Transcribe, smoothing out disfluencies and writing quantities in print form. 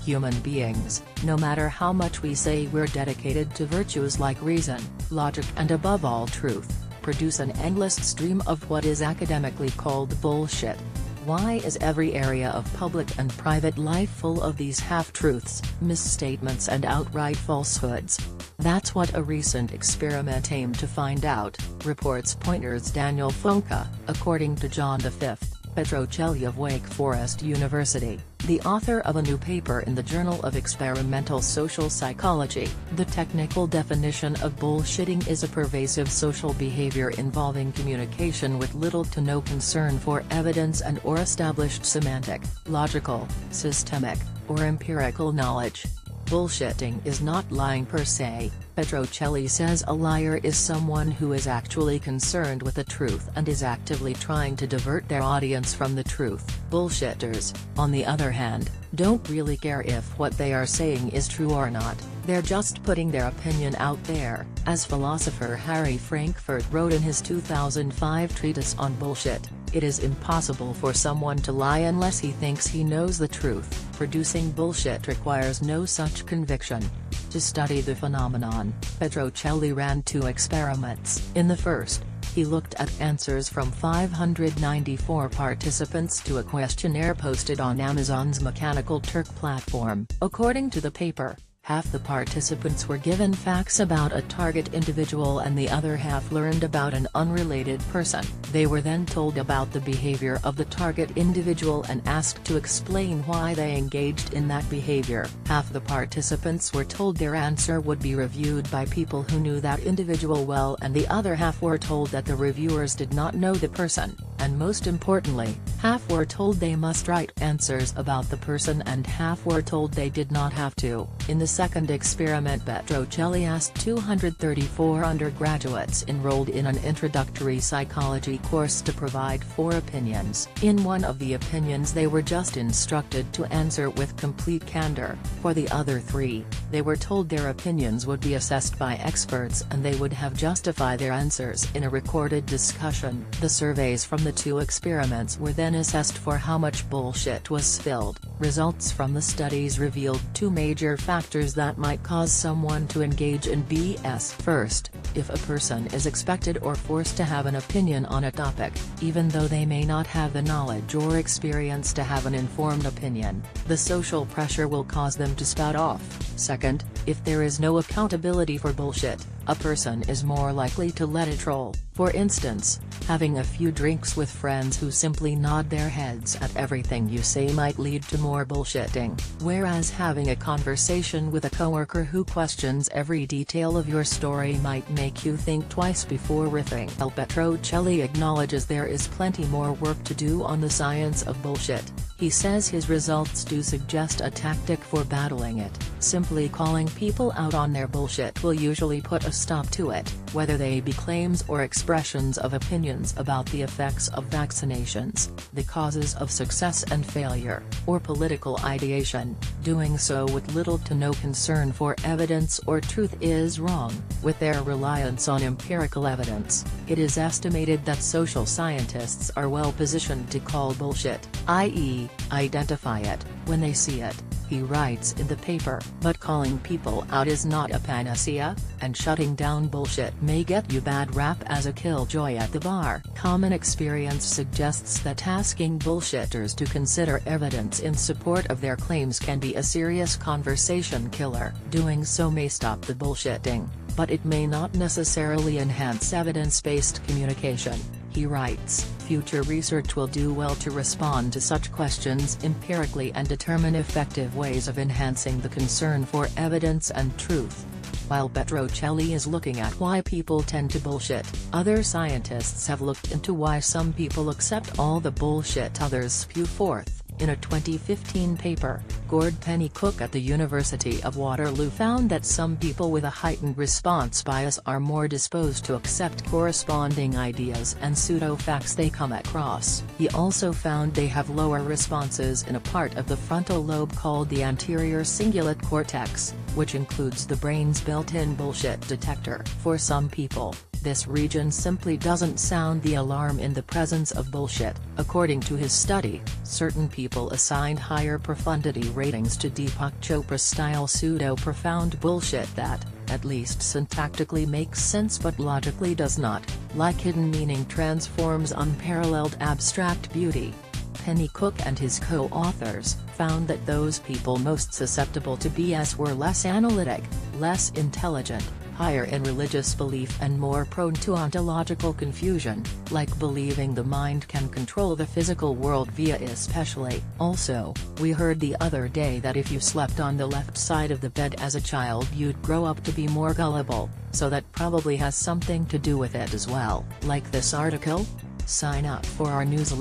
Human beings, no matter how much we say we're dedicated to virtues like reason, logic and above all truth, produce an endless stream of what is academically called bullshit. Why is every area of public and private life full of these half-truths, misstatements and outright falsehoods? That's what a recent experiment aimed to find out, reports Poynter's Daniel Funke, according to John V. Petrocelli of Wake Forest University, the author of a new paper in the Journal of Experimental Social Psychology. The technical definition of bullshitting is a pervasive social behavior involving communication with little to no concern for evidence and/or established semantic, logical, systemic, or empirical knowledge. Bullshitting is not lying per se. Petrocelli says a liar is someone who is actually concerned with the truth and is actively trying to divert their audience from the truth. Bullshitters, on the other hand, don't really care if what they are saying is true or not, they're just putting their opinion out there, as philosopher Harry Frankfurt wrote in his 2005 treatise on bullshit. It is impossible for someone to lie unless he thinks he knows the truth. Producing bullshit requires no such conviction. To study the phenomenon, Petrocelli ran 2 experiments. In the first, he looked at answers from 594 participants to a questionnaire posted on Amazon's Mechanical Turk platform. According to the paper, half the participants were given facts about a target individual and the other half learned about an unrelated person. They were then told about the behavior of the target individual and asked to explain why they engaged in that behavior. Half the participants were told their answer would be reviewed by people who knew that individual well, and the other half were told that the reviewers did not know the person, and most importantly, half were told they must write answers about the person and half were told they did not have to. In the second experiment, Petrocelli asked 234 undergraduates enrolled in an introductory psychology course to provide 4 opinions. In one of the opinions they were just instructed to answer with complete candor. For the other 3, they were told their opinions would be assessed by experts and they would have justify their answers in a recorded discussion. The surveys from the 2 experiments were then assessed for how much bullshit was spilled. Results from the studies revealed 2 major factors that might cause someone to engage in BS. First, if a person is expected or forced to have an opinion on a topic, even though they may not have the knowledge or experience to have an informed opinion, the social pressure will cause them to spout off. Second, if there is no accountability for bullshit, a person is more likely to let it roll. For instance, having a few drinks with friends who simply nod their heads at everything you say might lead to more bullshitting, whereas having a conversation with a coworker who questions every detail of your story might make you think twice before riffing. Petrocelli acknowledges there is plenty more work to do on the science of bullshit. He says his results do suggest a tactic for battling it. Simply calling people out on their bullshit will usually put a stop to it, whether they be claims or expressions of opinions about the effects of vaccinations, the causes of success and failure, or political ideation. Doing so with little to no concern for evidence or truth is wrong. With their reliance on empirical evidence, it is estimated that social scientists are well positioned to call bullshit, i.e., identify it, when they see it, he writes in the paper. But calling people out is not a panacea, and shutting down bullshit may get you bad rap as a killjoy at the bar. Common experience suggests that asking bullshitters to consider evidence in support of their claims can be a serious conversation killer. Doing so may stop the bullshitting, but it may not necessarily enhance evidence-based communication, he writes. Future research will do well to respond to such questions empirically and determine effective ways of enhancing the concern for evidence and truth. While Petrocelli is looking at why people tend to bullshit, other scientists have looked into why some people accept all the bullshit others spew forth. In a 2015 paper, Gord Penny-Cook at the University of Waterloo found that some people with a heightened response bias are more disposed to accept corresponding ideas and pseudo-facts they come across. He also found they have lower responses in a part of the frontal lobe called the anterior cingulate cortex, which includes the brain's built-in bullshit detector. For some people, This region simply doesn't sound the alarm in the presence of bullshit. According to his study, certain people assigned higher profundity ratings to Deepak Chopra-style pseudo-profound bullshit that, at least syntactically makes sense but logically does not, like hidden meaning transforms unparalleled abstract beauty. Penny Cook and his co-authors found that those people most susceptible to BS were less analytic, less intelligent, higher in religious belief and more prone to ontological confusion, like believing the mind can control the physical world via especially. Also, we heard the other day that if you slept on the left side of the bed as a child you'd grow up to be more gullible, so that probably has something to do with it as well. Like this article? Sign up for our newsletter.